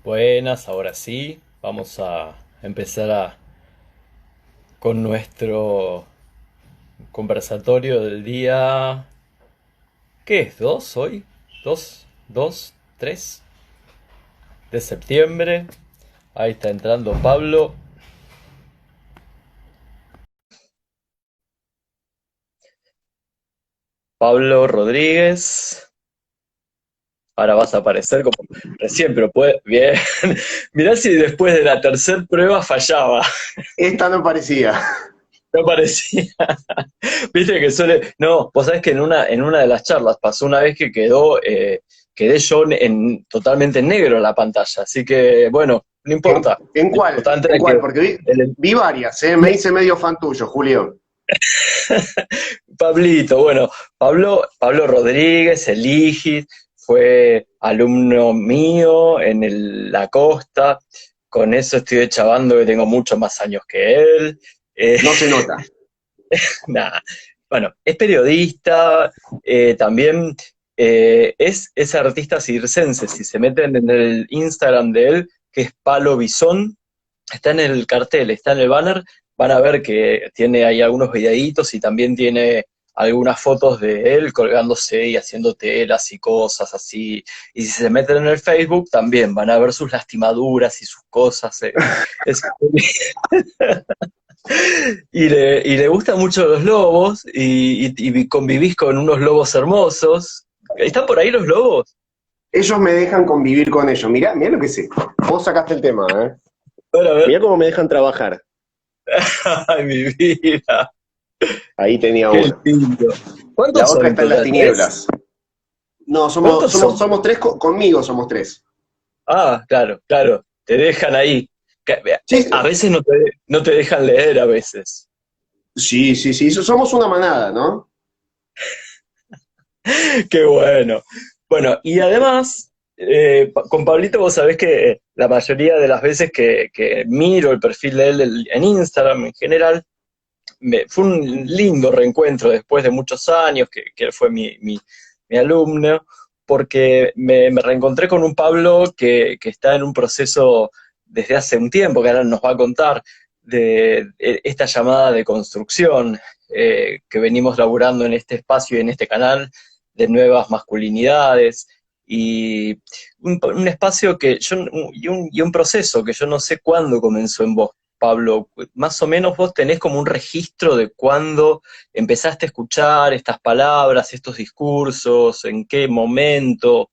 Buenas, ahora sí, vamos a empezar con nuestro conversatorio del día. ¿Qué es? ¿2 hoy? ¿2? ¿3? De septiembre. Ahí está entrando Pablo. Pablo Rodríguez. Ahora vas a aparecer como recién, pero puede. Bien. Mirá si después de la tercera prueba fallaba. Esta no parecía. No parecía. Viste que suele. No, vos sabés que en una de las charlas pasó una vez que quedé yo totalmente en negro en la pantalla. Así que, bueno, no ¿En, importa. en Lo cuál? importante ¿En es que. cuál? Porque el- vi varias, ¿eh? Me hice medio fan tuyo, Julio. Pablito, bueno, Pablo Rodríguez, el IGI, fue alumno mío en la costa. Con eso estoy chavando que tengo muchos más años que él. Eh, No se nota. Nada. Bueno, es periodista, también es artista circense. Si se meten en el Instagram de él, que es Palo Bisón, está en el cartel, está en el banner, van a ver que tiene ahí algunos videitos y también tiene algunas fotos de él colgándose y haciendo telas y cosas así. Y si se meten en el Facebook, también van a ver sus lastimaduras y sus cosas. Es y le gustan mucho los lobos y convivís con unos lobos hermosos. ¿Están por ahí los lobos? Ellos me dejan convivir con ellos. Mirá, mirá lo que sé. Vos sacaste el tema, ¿eh? A Mirá ver. cómo me dejan trabajar. Ay, mi vida. Ahí tenía Qué uno. lindo. La ¿Cuántos son otra en está en las total? ¿Tres? tinieblas. No, ¿Cuántos son? somos tres, conmigo somos tres. Ah, claro, claro. Te dejan ahí. Sí, A veces no te dejan leer a veces. sí, sí, sí. Somos una manada, ¿no? Qué bueno. Bueno, y además, con Pablito vos sabés que la mayoría de las veces que miro el perfil de él en Instagram en general, fue un lindo reencuentro después de muchos años que él fue mi alumno, porque me reencontré con un Pablo que está en un proceso desde hace un tiempo, que ahora nos va a contar, de esta llamada de construcción que venimos laburando en este espacio y en este canal de nuevas masculinidades. Y un espacio y un proceso que yo no sé cuándo comenzó en vos, Pablo. Más o menos vos tenés como un registro de cuándo empezaste a escuchar estas palabras, estos discursos, en qué momento.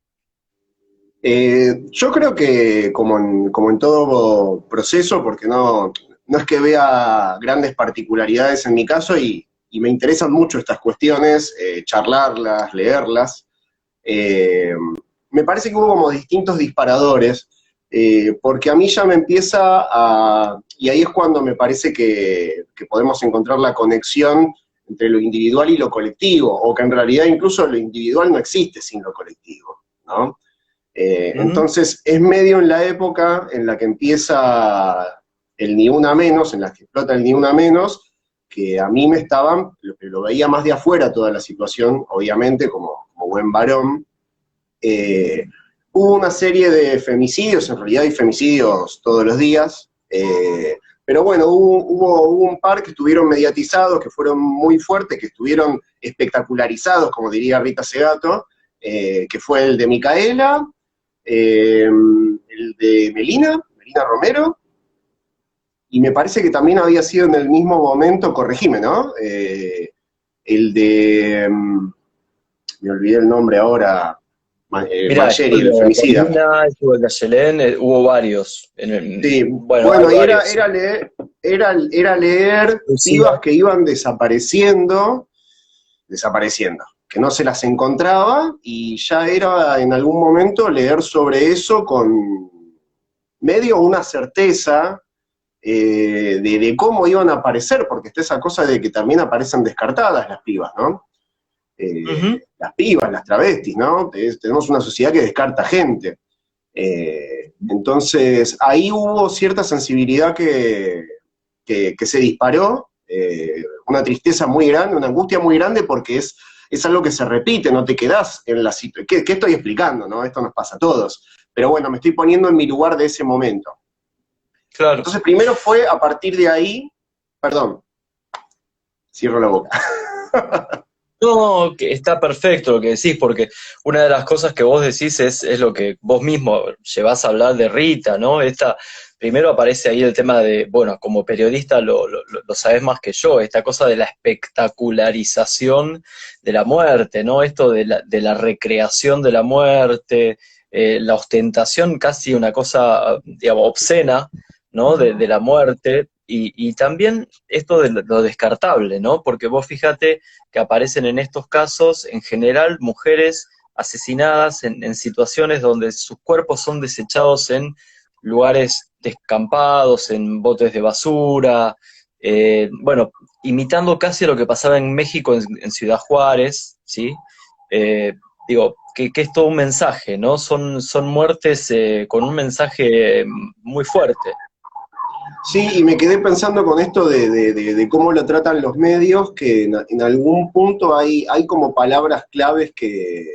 Yo creo que como en todo proceso, porque no es que vea grandes particularidades en mi caso y me interesan mucho estas cuestiones, charlarlas, leerlas. Eh, Me parece que hubo como distintos disparadores, porque a mí ya me empieza y ahí es cuando me parece que podemos encontrar la conexión entre lo individual y lo colectivo, o que en realidad incluso lo individual no existe sin lo colectivo, ¿no? Ujú. Entonces es medio en la época en la que empieza el ni una menos, en la que explota el ni una menos, que a mí me estaban, lo veía más de afuera toda la situación, obviamente, como buen varón. Eh, Hubo una serie de femicidios, en realidad hay femicidios todos los días, pero bueno, hubo un par que estuvieron mediatizados, que fueron muy fuertes, que estuvieron espectacularizados, como diría Rita Segato, que fue el de Micaela, el de Melina Romero, y me parece que también había sido en el mismo momento, corregime, ¿no? El de, me olvidé el nombre ahora, Mira, estuvo Mancheri, el el de femicida. Romina, estuvo el de Ayelén, hubo varios. Sí, Bueno, hay bueno, y varios, sí. era leer pibas Lucía. que iban desapareciendo, que no se las encontraba y ya era en algún momento leer sobre eso con medio una certeza de cómo iban a aparecer, porque está esa cosa de que también aparecen descartadas las pibas, ¿no? Ujú. Las pibas, las travestis, ¿no? Tenemos una sociedad que descarta gente. Entonces, ahí hubo cierta sensibilidad que se disparó, una tristeza muy grande, una angustia muy grande, porque es algo que se repite, no te quedás en la situación. ¿Qué estoy explicando? ¿No? Esto nos pasa a todos. pero bueno, me estoy poniendo en mi lugar de ese momento. Claro. Entonces primero fue a partir de ahí, perdón, cierro la boca. No, que está perfecto lo que decís, porque una de las cosas que vos decís es lo que vos mismo llevás a hablar de Rita, ¿no? Primero aparece ahí el tema de, bueno, como periodista lo sabés más que yo, esta cosa de la espectacularización de la muerte, ¿no? Esto de la recreación de la muerte, la ostentación, casi una cosa, digamos, obscena, ¿no? De la muerte, y también esto de lo descartable, ¿no? Porque vos fíjate que aparecen en estos casos, en general, mujeres asesinadas en situaciones donde sus cuerpos son desechados en lugares descampados, en botes de basura, bueno, imitando casi lo que pasaba en México, en Ciudad Juárez, ¿sí? Eh, digo, que es todo un mensaje, ¿no? Son muertes con un mensaje muy fuerte. Sí, y me quedé pensando con esto de cómo lo tratan los medios, que en algún punto hay como palabras claves que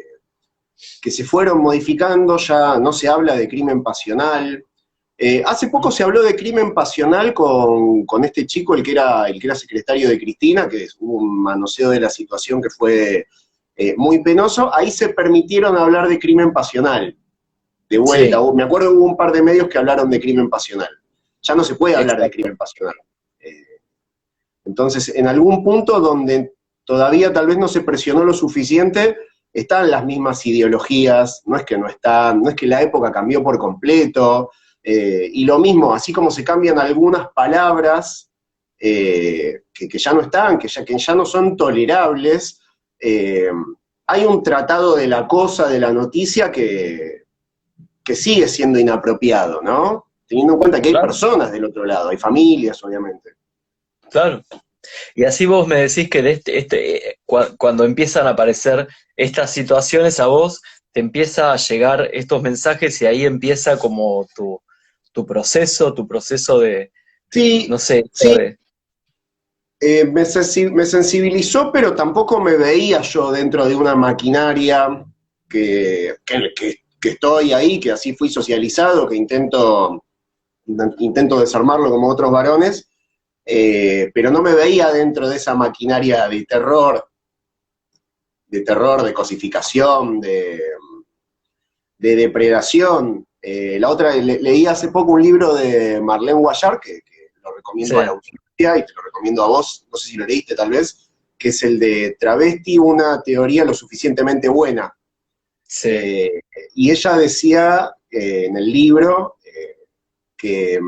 se fueron modificando, ya no se habla de crimen pasional. Hace poco se habló de crimen pasional con este chico, el que era secretario de Cristina, que hubo un manoseo de la situación que fue muy penoso. Ahí se permitieron hablar de crimen pasional, de vuelta. Sí, Me acuerdo hubo un par de medios que hablaron de crimen pasional. Ya no se puede hablar de exacto. crimen pasional. Eh, entonces, en algún punto donde todavía tal vez no se presionó lo suficiente, están las mismas ideologías, no es que no están, no es que la época cambió por completo, y lo mismo, así como se cambian algunas palabras que ya no están, que ya no son tolerables, eh, hay un tratado de la cosa, de la noticia, que sigue siendo inapropiado, ¿no? Teniendo en cuenta que hay Claro, personas del otro lado, hay familias, obviamente. claro. Y así vos me decís que cuando empiezan a aparecer estas situaciones a vos, te empieza a llegar estos mensajes y ahí empieza como tu proceso de, no Sí, sé, sí, me sensibilizó, pero tampoco me veía yo dentro de una maquinaria que estoy ahí, que así fui socializado, que intento desarmarlo como otros varones, pero no me veía dentro de esa maquinaria de cosificación, de depredación. La otra, leí hace poco un libro de Marlene Guayar, que lo recomiendo a la sí, audiencia y te lo recomiendo a vos, no sé si lo leíste tal vez, que es el de Travesti, una teoría lo suficientemente buena. sí, Eh, y ella decía en el libro que,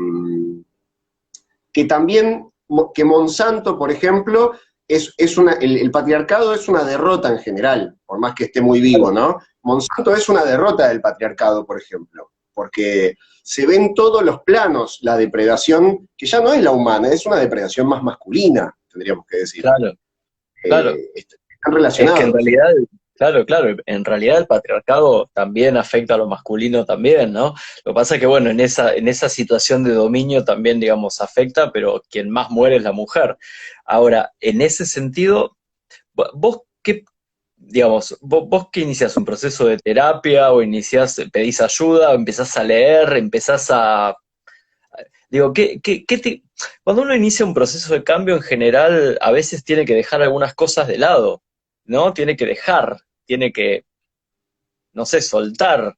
que también, que Monsanto, por ejemplo, el patriarcado es una derrota en general, por más que esté muy vivo, claro, ¿no? Monsanto es una derrota del patriarcado, por ejemplo, porque se ve en todos los planos la depredación, que ya no es la humana, es una depredación más masculina, tendríamos que decir. claro, claro. Están Es que en relacionados. realidad, claro, claro, en realidad el patriarcado también afecta a lo masculino también, ¿no? Lo que pasa es que, bueno, en esa situación de dominio también, digamos, afecta, pero quien más muere es la mujer. Ahora, en ese sentido, vos qué, digamos, vos que iniciás un proceso de terapia o iniciás, pedís ayuda, o empezás a leer, empezás a, digo, cuando uno inicia un proceso de cambio en general, a veces tiene que dejar algunas cosas de lado, ¿no? Tiene que dejar, tiene que, no sé, soltar,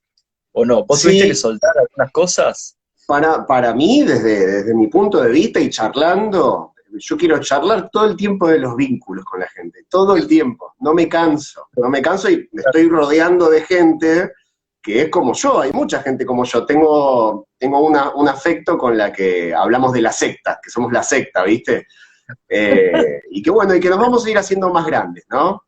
o no. ¿Vos tuviste que Sí, soltar algunas cosas? para mí, desde mi punto de vista y charlando, yo quiero charlar todo el tiempo de los vínculos con la gente, todo el tiempo, no me canso y me estoy rodeando de gente que es como yo, hay mucha gente como yo, tengo un afecto con la que hablamos de la secta, que somos la secta, ¿viste? Y que bueno, y que nos vamos a ir haciendo más grandes, ¿no?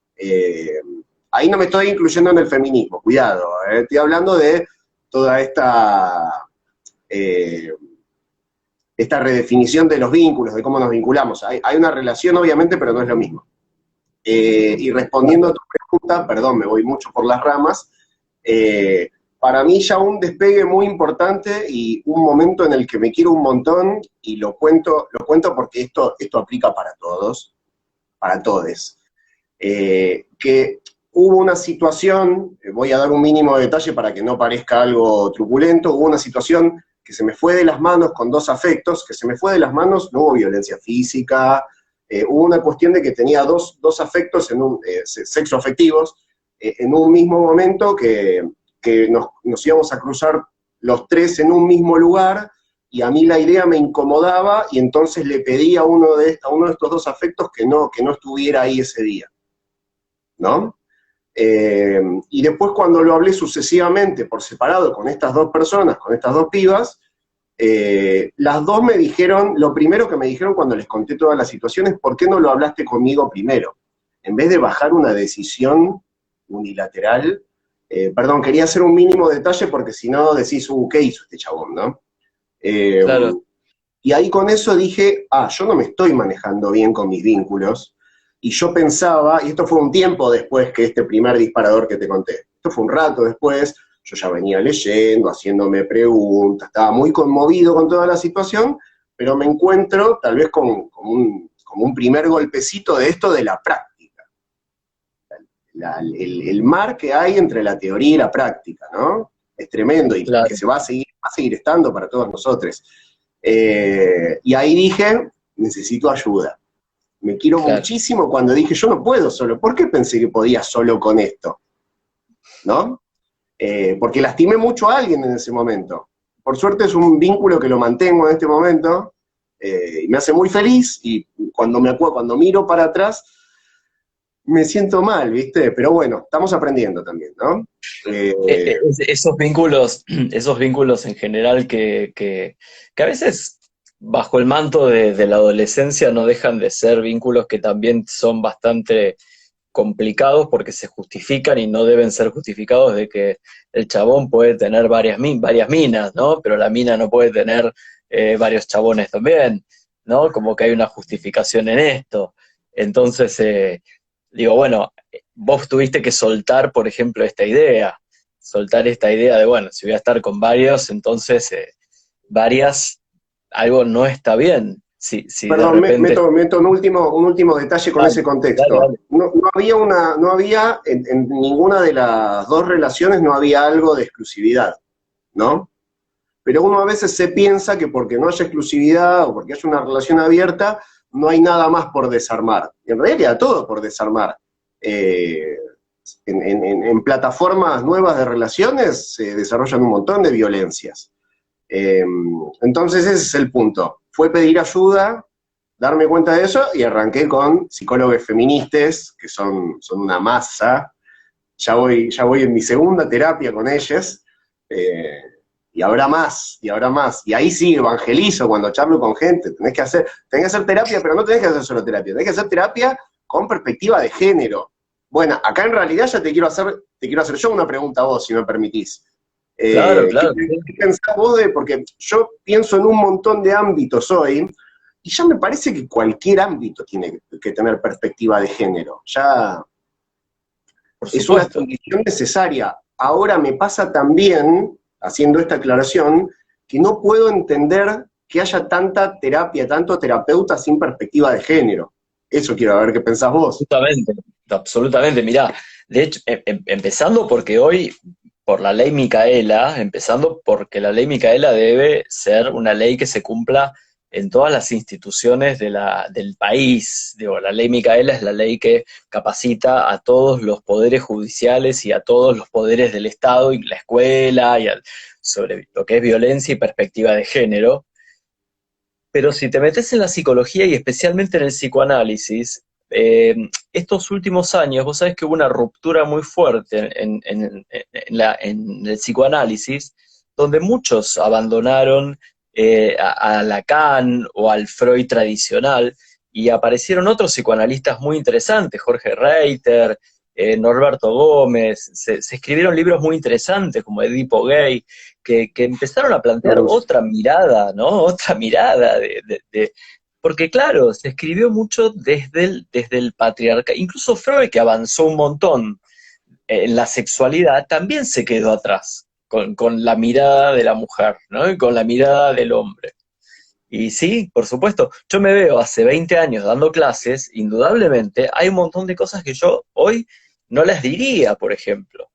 Ahí no me estoy incluyendo en el feminismo, cuidado, estoy hablando de toda eh, esta redefinición de los vínculos, de cómo nos vinculamos. Hay una relación, obviamente, pero no es lo mismo. Y respondiendo a tu pregunta, perdón, me voy mucho por las ramas, para mí ya un despegue muy importante y un momento en el que me quiero un montón, y lo cuento porque esto aplica para todos, para todes. Que hubo una situación, voy a dar un mínimo de detalle para que no parezca algo truculento, hubo una situación que se me fue de las manos con dos afectos, que se me fue de las manos, no hubo violencia física, hubo una cuestión de que tenía dos afectos, sexoafectivos, en un mismo momento que nos íbamos a cruzar los tres en un mismo lugar, y a mí la idea me incomodaba, y entonces le pedí a uno de estos dos afectos que no estuviera ahí ese día, ¿no? Y después cuando lo hablé sucesivamente por separado con estas dos personas, con estas dos pibas, las dos me dijeron, lo primero que me dijeron cuando les conté toda la situación es: ¿por qué no lo hablaste conmigo primero? En vez de bajar una decisión unilateral. Perdón, quería hacer un mínimo detalle porque si no decís, ¿qué hizo este chabón, no? Claro. Y ahí con eso dije, yo no me estoy manejando bien con mis vínculos. Y yo pensaba, y esto fue un tiempo después que este primer disparador que te conté, esto fue un rato después, yo ya venía leyendo, haciéndome preguntas, estaba muy conmovido con toda la situación, pero me encuentro tal vez como un primer golpecito de esto de la práctica. El mar que hay entre la teoría y la práctica, ¿no? Es tremendo y Claro. que va a seguir estando para todos nosotros. Y ahí dije, necesito ayuda. Me quiero Claro. muchísimo cuando dije, yo no puedo solo. ¿Por qué pensé que podía solo con esto? ¿No? Porque lastimé mucho a alguien en ese momento. Por suerte es un vínculo que lo mantengo en este momento, y me hace muy feliz, y cuando miro para atrás, me siento mal, ¿viste? Pero bueno, estamos aprendiendo también, ¿no? Esos vínculos en general que a veces bajo el manto de la adolescencia no dejan de ser vínculos que también son bastante complicados porque se justifican y no deben ser justificados, de que el chabón puede tener varias minas, ¿no? Pero la mina no puede tener varios chabones también, ¿no? Como que hay una justificación en esto. Entonces, digo, bueno, vos tuviste que soltar, por ejemplo, soltar esta idea de, bueno, si voy a estar con varios, entonces varias, algo no está bien. Si de Perdón, repente... meto un último detalle con Dale, ese dale, contexto. dale. No había en ninguna de las dos relaciones no había algo de exclusividad, ¿no? Pero uno a veces se piensa que porque no haya exclusividad o porque haya una relación abierta, no hay nada más por desarmar. En realidad todo por desarmar. Eh, en plataformas nuevas de relaciones se desarrollan un montón de violencias. Eh, entonces ese es el punto. Fue pedir ayuda, darme cuenta de eso, y arranqué con psicólogos feministas, que son una masa. Ya voy en mi segunda terapia con ellas, eh, y habrá más, y habrá más. Y ahí sí evangelizo cuando charlo con gente. Tenés que hacer terapia, pero no tenés que hacer solo terapia, tenés que hacer terapia con perspectiva de género. Bueno, acá en realidad ya te quiero hacer yo una pregunta a vos, si me permitís. Claro, ¿Qué, claro. qué pensás vos porque yo pienso en un montón de ámbitos hoy, y ya me parece que cualquier ámbito tiene que tener perspectiva de género. Ya Por es una supuesto. condición necesaria. Ahora me pasa también, haciendo esta aclaración, que no puedo entender que haya tanta terapia, tanto terapeuta sin perspectiva de género. Eso quiero ver qué pensás vos. Absolutamente, absolutamente. Mirá, de hecho, empezando porque hoy, por la ley Micaela, empezando porque la ley Micaela debe ser una ley que se cumpla en todas las instituciones del país. Digo, la ley Micaela es la ley que capacita a todos los poderes judiciales y a todos los poderes del Estado y la escuela sobre lo que es violencia y perspectiva de género. Pero si te metes en la psicología y especialmente en el psicoanálisis, estos últimos años, vos sabés que hubo una ruptura muy fuerte en el psicoanálisis, donde muchos abandonaron a Lacan o al Freud tradicional, y aparecieron otros psicoanalistas muy interesantes, Jorge Reiter, Norberto Gómez, se escribieron libros muy interesantes como Edipo Gay, que empezaron a plantear otra mirada, ¿no? Otra mirada porque claro, se escribió mucho desde el patriarcado. Incluso Freud, que avanzó un montón en la sexualidad, también se quedó atrás con la mirada de la mujer, ¿no? Y con la mirada del hombre. Y sí, por supuesto, yo me veo hace 20 años dando clases, indudablemente, hay un montón de cosas que yo hoy no las diría, por ejemplo,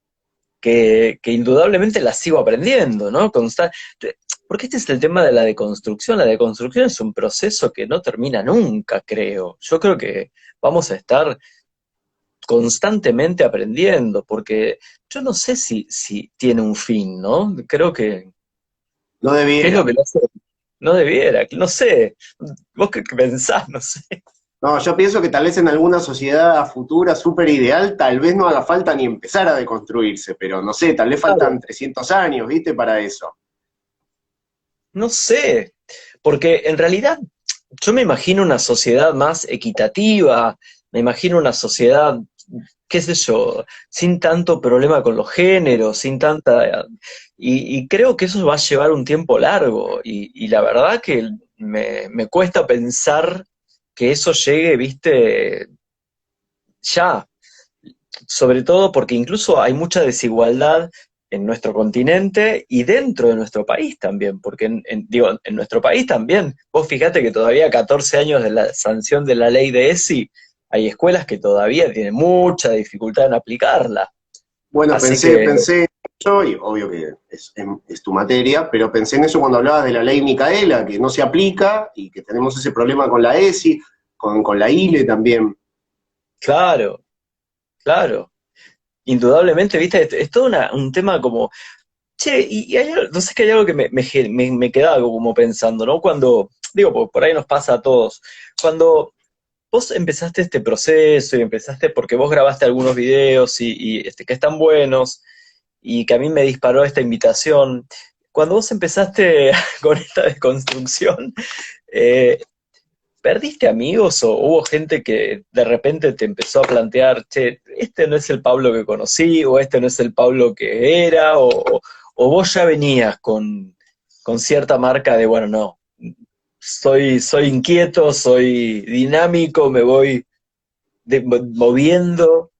que indudablemente las sigo aprendiendo, ¿no? Porque este es el tema de la deconstrucción. La deconstrucción es un proceso que no termina nunca, creo. Yo creo que vamos a estar constantemente aprendiendo, porque yo no sé si tiene un fin, ¿no? Creo No que es lo debiera. que no debiera, no sé. ¿Vos qué pensás? No sé. No, yo pienso que tal vez en alguna sociedad futura súper ideal, tal vez no haga falta ni empezar a deconstruirse, pero no sé, tal vez Claro, faltan 300 años, ¿viste? Para eso. no sé, porque en realidad yo me imagino una sociedad más equitativa, me imagino una sociedad, qué sé yo, sin tanto problema con los géneros, sin tanta... Y creo que eso va a llevar un tiempo largo, y la verdad que me cuesta pensar que eso llegue, viste, ya, sobre todo porque incluso hay mucha desigualdad en nuestro continente y dentro de nuestro país también, porque digo, en nuestro país también, vos fíjate que todavía 14 años de la sanción de la ley de ESI, hay escuelas que todavía tienen mucha dificultad en aplicarla. Bueno, Así que, pensé en eso, y obvio que es tu materia, pero pensé en eso cuando hablabas de la ley Micaela, que no se aplica y que tenemos ese problema con la ESI, con la ILE también. claro, claro, indudablemente, viste, es todo un tema como, che, y no sé, que hay algo que me quedaba como pensando, ¿no? Cuando, digo, por ahí nos pasa a todos, cuando vos empezaste este proceso y empezaste porque vos grabaste algunos videos que están buenos y que a mí me disparó esta invitación. Cuando vos empezaste con esta desconstrucción, eh, ¿perdiste amigos o hubo gente que de repente te empezó a plantear, che, este no es el Pablo que conocí o este no es el Pablo que era o vos ya venías con cierta marca de, bueno, no, soy inquieto, soy dinámico, me voy moviendo?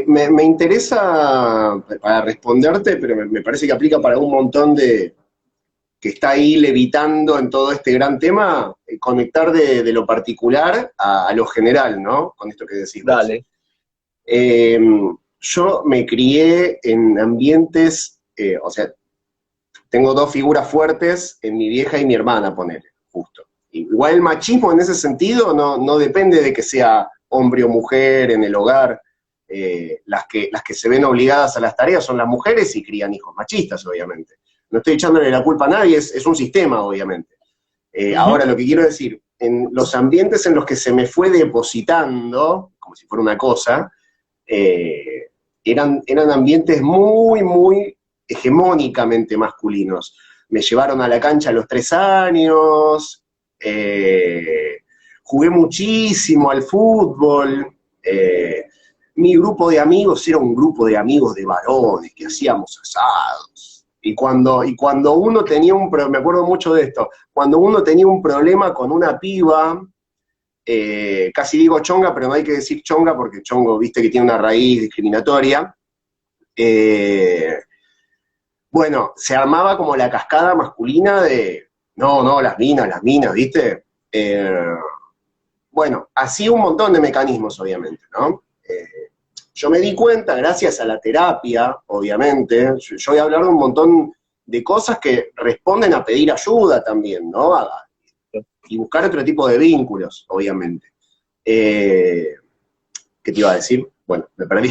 Me interesa para responderte, pero me parece que aplica para un montón de que está ahí levitando en todo este gran tema, conectar de lo particular a lo general, ¿no? Con esto que decís vos. Dale. Eh, yo me crié en ambientes, o sea, tengo dos figuras fuertes en mi vieja y mi hermana, ponele, justo. Igual el machismo en ese sentido no depende de que sea hombre o mujer en el hogar. Las que se ven obligadas a las tareas son las mujeres y crían hijos machistas, obviamente. No estoy echándole la culpa a nadie, es un sistema, obviamente. Ahora, Ujú. lo que quiero decir, en los ambientes en los que se me fue depositando, como si fuera una cosa, eh, eran ambientes muy, muy hegemónicamente masculinos. Me llevaron a la cancha a los 3 años, jugué muchísimo al fútbol, mi grupo de amigos era un grupo de amigos de varones que hacíamos asados. Y cuando uno tenía me acuerdo mucho de esto, cuando uno tenía un problema con una piba, casi digo chonga, pero no hay que decir chonga porque chongo, viste que tiene una raíz discriminatoria. Eh, bueno, se armaba como la cascada masculina de, no, no, las minas, ¿viste? Bueno, así un montón de mecanismos, obviamente, ¿no? Yo me di cuenta, gracias a la terapia, obviamente, yo voy a hablar de un montón de cosas que responden a pedir ayuda también, ¿no? Y buscar otro tipo de vínculos, obviamente. ¿Qué te iba a decir? Bueno, me perdí.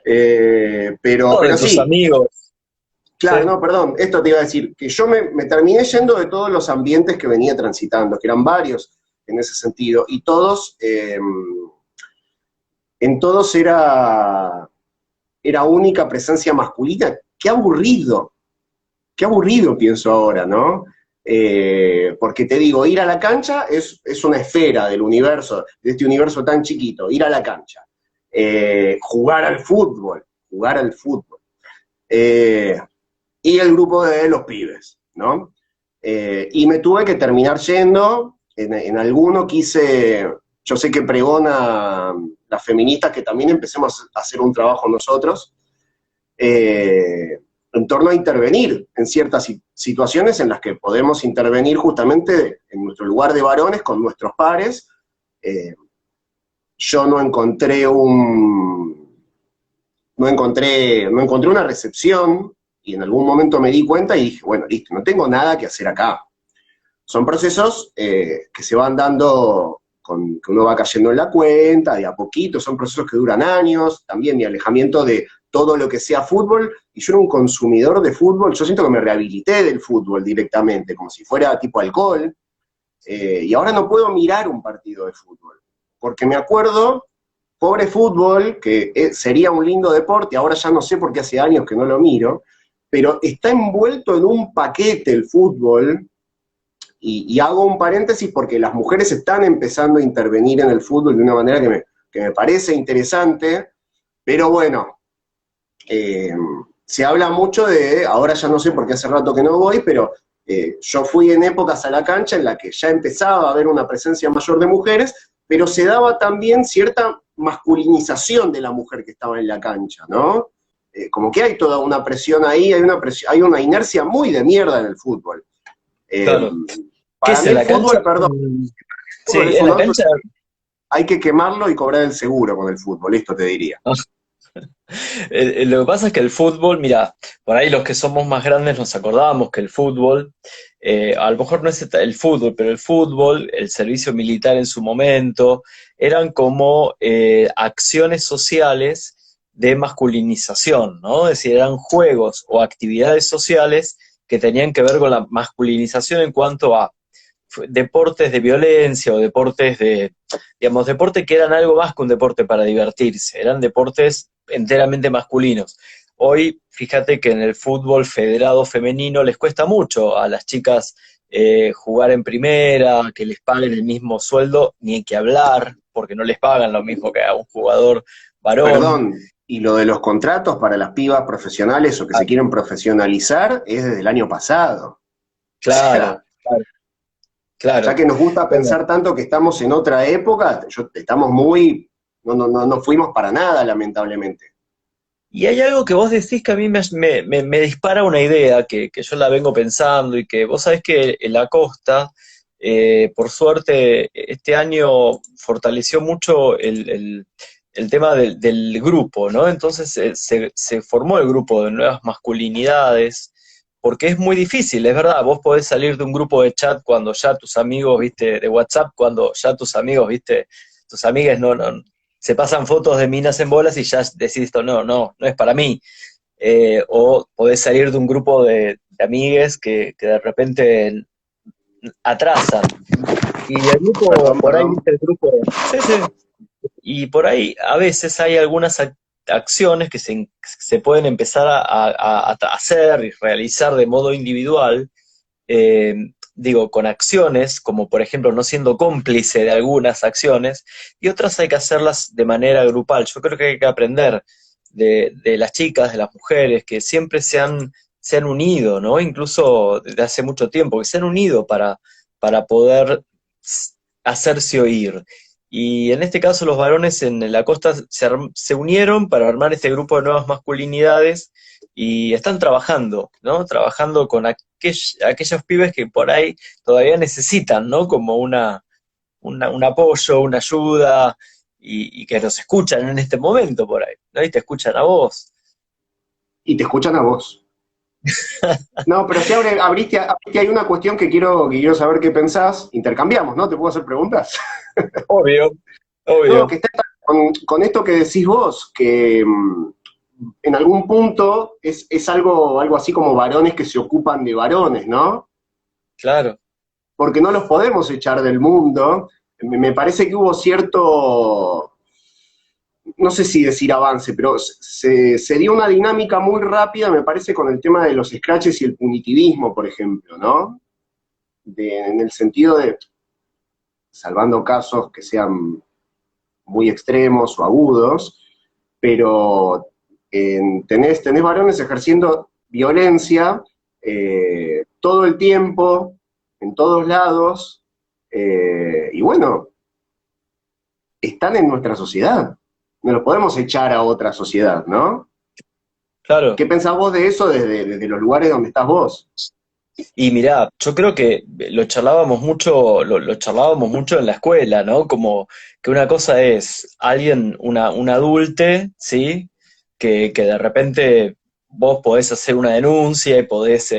Pero, No, de pero tus sí, amigos. claro, Sí. no, perdón, esto te iba a decir, que yo me terminé yendo de todos los ambientes que venía transitando, que eran varios en ese sentido, y en todos era única presencia masculina. Qué aburrido pienso ahora, ¿no? Porque te digo, ir a la cancha es una esfera del universo, de este universo tan chiquito, ir a la cancha. Jugar al fútbol. Eh, y el grupo de los pibes, ¿no? Y me tuve que terminar yendo, en alguno quise, yo sé que pregona las feministas que también empecemos a hacer un trabajo nosotros, eh, en torno a intervenir en ciertas situaciones en las que podemos intervenir justamente en nuestro lugar de varones con nuestros pares. Eh, yo no encontré una recepción, y en algún momento me di cuenta y dije, bueno, listo, no tengo nada que hacer acá. Son procesos que se van dando que uno va cayendo en la cuenta, de a poquito, son procesos que duran años, también mi alejamiento de todo lo que sea fútbol, y yo era un consumidor de fútbol, yo siento que me rehabilité del fútbol directamente, como si fuera tipo alcohol, y ahora no puedo mirar un partido de fútbol, porque me acuerdo, pobre fútbol, que sería un lindo deporte, ahora ya no sé porque hace años que no lo miro, pero está envuelto en un paquete el fútbol, y hago un paréntesis porque las mujeres están empezando a intervenir en el fútbol de una manera que me parece interesante, pero bueno, se habla mucho ahora ya no sé porque hace rato que no voy, pero yo fui en épocas a la cancha en la que ya empezaba a haber una presencia mayor de mujeres, pero se daba también cierta masculinización de la mujer que estaba en la cancha, ¿no? Como que hay toda una presión ahí, hay una inercia muy de mierda en el fútbol. Eh, Claro. ¿Qué para es mí en el la cancha? fútbol, perdón, Sí, el fútbol es en un la auto, cancha. hay que quemarlo y cobrar el seguro con el fútbol, esto te diría. Lo que pasa es que el fútbol, mira, por ahí los que somos más grandes nos acordamos que el fútbol, a lo mejor no es el fútbol, pero el fútbol, el servicio militar en su momento, eran como acciones sociales de masculinización, ¿no? Es decir, eran juegos o actividades sociales que tenían que ver con la masculinización en cuanto a deportes de violencia o deportes digamos, deportes que eran algo más que un deporte para divertirse, eran deportes enteramente masculinos. Hoy, fíjate que en el fútbol federado femenino les cuesta mucho a las chicas jugar en primera, que les paguen el mismo sueldo, ni hay que hablar, porque no les pagan lo mismo que a un jugador varón. Perdón, y lo de los contratos para las pibas profesionales o que Ah, se quieren profesionalizar es desde el año pasado. O claro, sea, claro, ya claro. que nos gusta Bueno, pensar tanto que estamos en otra época, estamos no fuimos para nada, lamentablemente. y hay algo que vos decís que a mí me dispara una idea que yo la vengo pensando y que vos sabés que en la costa, por suerte, este año fortaleció mucho el tema del grupo, ¿no? Entonces se formó el grupo de nuevas masculinidades, porque es muy difícil, es verdad, vos podés salir de un grupo de chat cuando ya tus amigos, viste, de WhatsApp, cuando ya tus amigos, viste, tus amigas se pasan fotos de minas en bolas y ya decís esto, no es para mí. O podés salir de un grupo de amigues que de repente atrasan. Y el grupo, Perdón, por ahí, perdón. viste, el grupo, sí, sí, y por ahí a veces hay algunas acciones que se pueden empezar a hacer y realizar de modo individual, eh, digo, con acciones, como por ejemplo no siendo cómplice de algunas acciones, y otras hay que hacerlas de manera grupal. Yo creo que hay que aprender de las chicas, de las mujeres, que siempre se han unido, ¿no? Incluso desde hace mucho tiempo, que se han unido para poder hacerse oír. Y en este caso los varones en la costa se unieron para armar este grupo de nuevas masculinidades y están trabajando, ¿no? Trabajando con aquellos pibes que por ahí todavía necesitan, ¿no? Como un apoyo, una ayuda, y que nos escuchan en este momento por ahí, ¿no? Y te escuchan a vos. Y te escuchan a vos. No, pero si abriste hay una cuestión que quiero saber qué pensás. Intercambiamos, ¿no? ¿Te puedo hacer preguntas? Obvio, No, obvio. que está con esto que decís vos, que en algún punto es algo así como varones que se ocupan de varones, ¿no? Claro, Porque no los podemos echar del mundo. Me parece que hubo cierto, no sé si decir avance, pero se dio una dinámica muy rápida, me parece, con el tema de los scratches y el punitivismo, por ejemplo, ¿no? En el sentido de, salvando casos que sean muy extremos o agudos, pero tenés varones ejerciendo violencia todo el tiempo, en todos lados, y bueno, están en nuestra sociedad. No los podemos echar a otra sociedad, ¿no? claro. ¿Qué pensás vos de eso desde los lugares donde estás vos? Y mirá, yo creo que lo charlábamos mucho en la escuela, ¿no? Como que una cosa es alguien, un adulte, ¿sí? Que de repente vos podés hacer una denuncia y podés,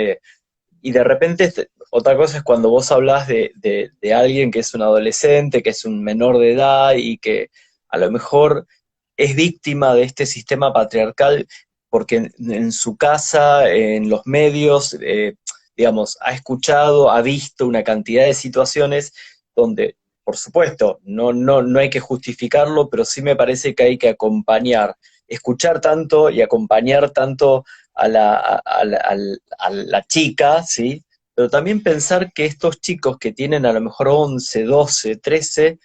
y de repente otra cosa es cuando vos hablás de alguien que es un adolescente, que es un menor de edad y que a lo mejor es víctima de este sistema patriarcal porque en su casa, en los medios, digamos, ha escuchado, ha visto una cantidad de situaciones donde, por supuesto, no hay que justificarlo, pero sí me parece que hay que acompañar, escuchar tanto y acompañar tanto a la chica, ¿sí? Pero también pensar que estos chicos que tienen a lo mejor 11, 12, 13,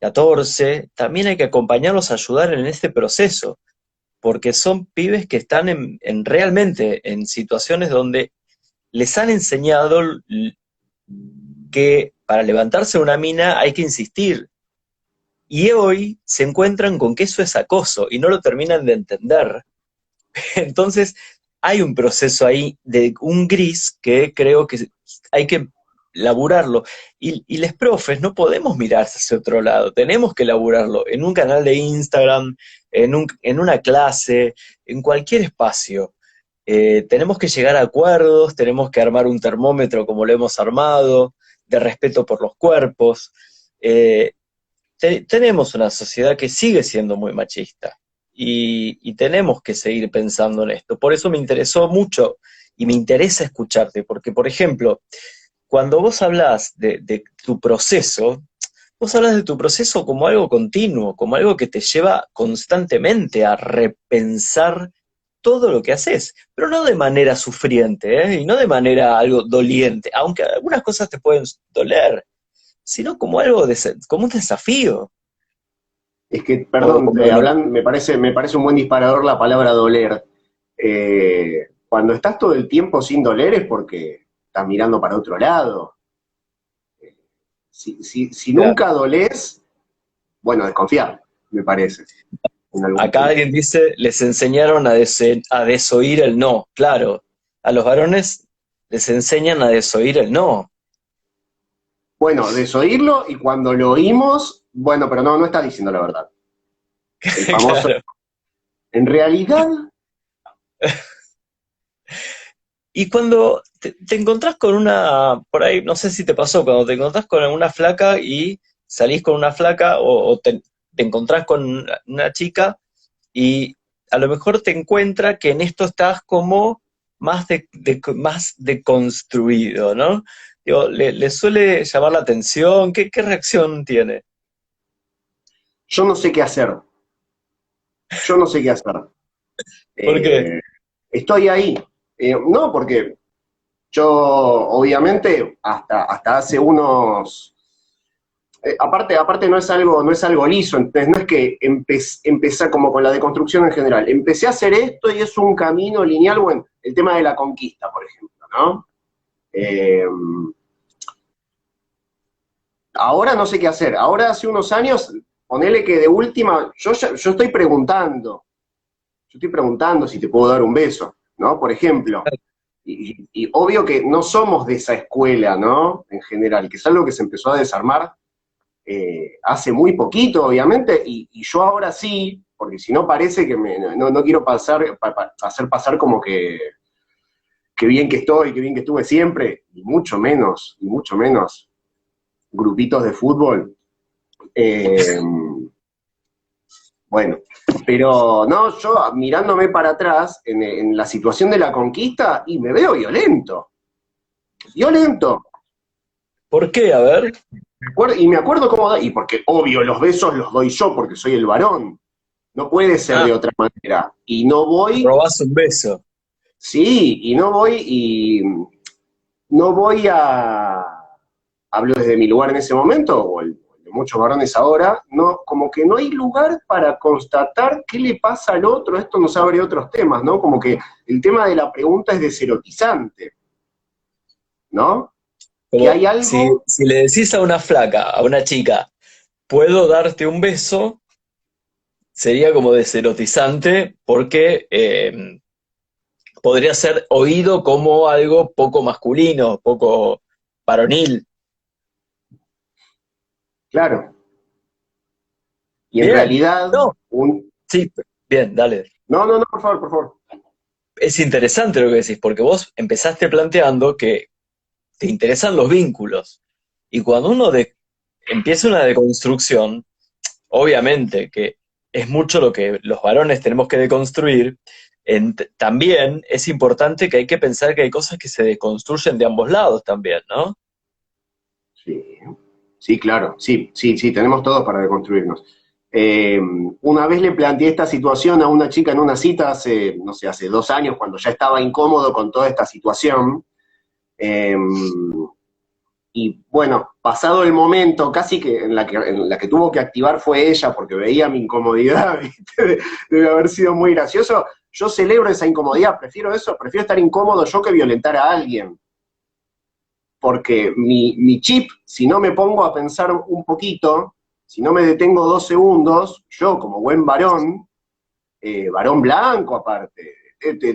14, también hay que acompañarlos a ayudar en este proceso, porque son pibes que están realmente en situaciones donde les han enseñado que para levantarse una mina hay que insistir. Y hoy se encuentran con que eso es acoso y no lo terminan de entender. Entonces, hay un proceso ahí de un gris que creo que hay que laburarlo. Y les profes no podemos mirar hacia otro lado, tenemos que laburarlo en un canal de Instagram, en una clase, en cualquier espacio. Tenemos que llegar a acuerdos, tenemos que armar un termómetro como lo hemos armado, de respeto por los cuerpos. Eh, tenemos una sociedad que sigue siendo muy machista y tenemos que seguir pensando en esto. Por eso me interesó mucho y me interesa escucharte, porque, por ejemplo, cuando vos hablás de tu proceso, vos hablas de tu proceso como algo continuo, como algo que te lleva constantemente a repensar todo lo que haces, pero no de manera sufriente, ¿eh? Y no de manera algo doliente, aunque algunas cosas te pueden doler, sino como algo como un desafío. Es que, O perdón, como lo- me parece un buen disparador la palabra doler. Cuando estás todo el tiempo sin doler es porque estás mirando para otro lado. Si claro. nunca dolés, bueno, desconfiar, me parece, en algún Acá punto. alguien dice, les enseñaron a desoír el no. Claro, a los varones les enseñan a desoír el no. Bueno, desoírlo y cuando lo oímos, bueno, pero no está diciendo la verdad. El famoso, Claro. en realidad, Y cuando te encontrás con por ahí, no sé si te pasó, cuando te encontrás con una flaca y salís con una flaca o te encontrás con una chica y a lo mejor te encuentra que en esto estás como más deconstruido, ¿no? Digo, le suele llamar la atención, ¿qué reacción tiene? yo no sé qué hacer. Yo no sé qué hacer. ¿Por qué? Eh, Estoy ahí. No, porque yo, obviamente, hasta hace unos. Aparte no es algo liso, entonces no es que empecé como con la deconstrucción en general. Empecé a hacer esto y es un camino lineal, bueno, el tema de la conquista, por ejemplo, ¿no? Eh, Ahora no sé qué hacer. Ahora hace unos años, ponele que de última, yo estoy preguntando si te puedo dar un beso, ¿no? Por ejemplo. Y obvio que no somos de esa escuela, ¿no? En general, que es algo que se empezó a desarmar hace muy poquito, obviamente, y yo ahora sí, porque si no parece que no quiero hacer pasar como que bien que estoy, que bien que estuve siempre, y mucho menos grupitos de fútbol. Eh, bueno, pero no, yo mirándome para atrás en la situación de la conquista y me veo violento, violento. ¿Por qué? A ver. Y me acuerdo cómo y porque obvio los besos los doy yo porque soy el varón, no puede ser Ah, de otra manera. Y no voy, robás un beso. sí, y no voy a, hablo desde mi lugar en ese momento, o el de muchos varones ahora, no, como que no hay lugar para constatar qué le pasa al otro, esto nos abre otros temas, ¿no? Como que el tema de la pregunta es deserotizante, ¿no? Que Como hay si, algo. si le decís a una flaca, a una chica, ¿puedo darte un beso? Sería como deserotizante porque podría ser oído como algo poco masculino, poco varonil. Claro. Y en Bien, realidad, no, sí, bien, dale. No, no, no, por favor, por favor. Es interesante lo que decís, porque vos empezaste planteando que te interesan los vínculos. Y cuando empieza una deconstrucción, obviamente que es mucho lo que los varones tenemos que deconstruir, también es importante que hay que pensar que hay cosas que se deconstruyen de ambos lados también, ¿no? Sí, sí, claro, sí, sí, sí, tenemos todos para reconstruirnos. Una vez le planteé esta situación a una chica en una cita hace, no sé, hace 2 años, cuando ya estaba incómodo con toda esta situación. Eh, y bueno, pasado el momento, casi que en la que tuvo que activar fue ella, porque veía mi incomodidad, ¿viste? Debe haber sido muy gracioso. Yo celebro esa incomodidad, prefiero eso, prefiero estar incómodo yo que violentar a alguien. Porque mi chip, si no me pongo a pensar un poquito, si no me detengo 2 segundos, yo como buen varón, varón blanco aparte,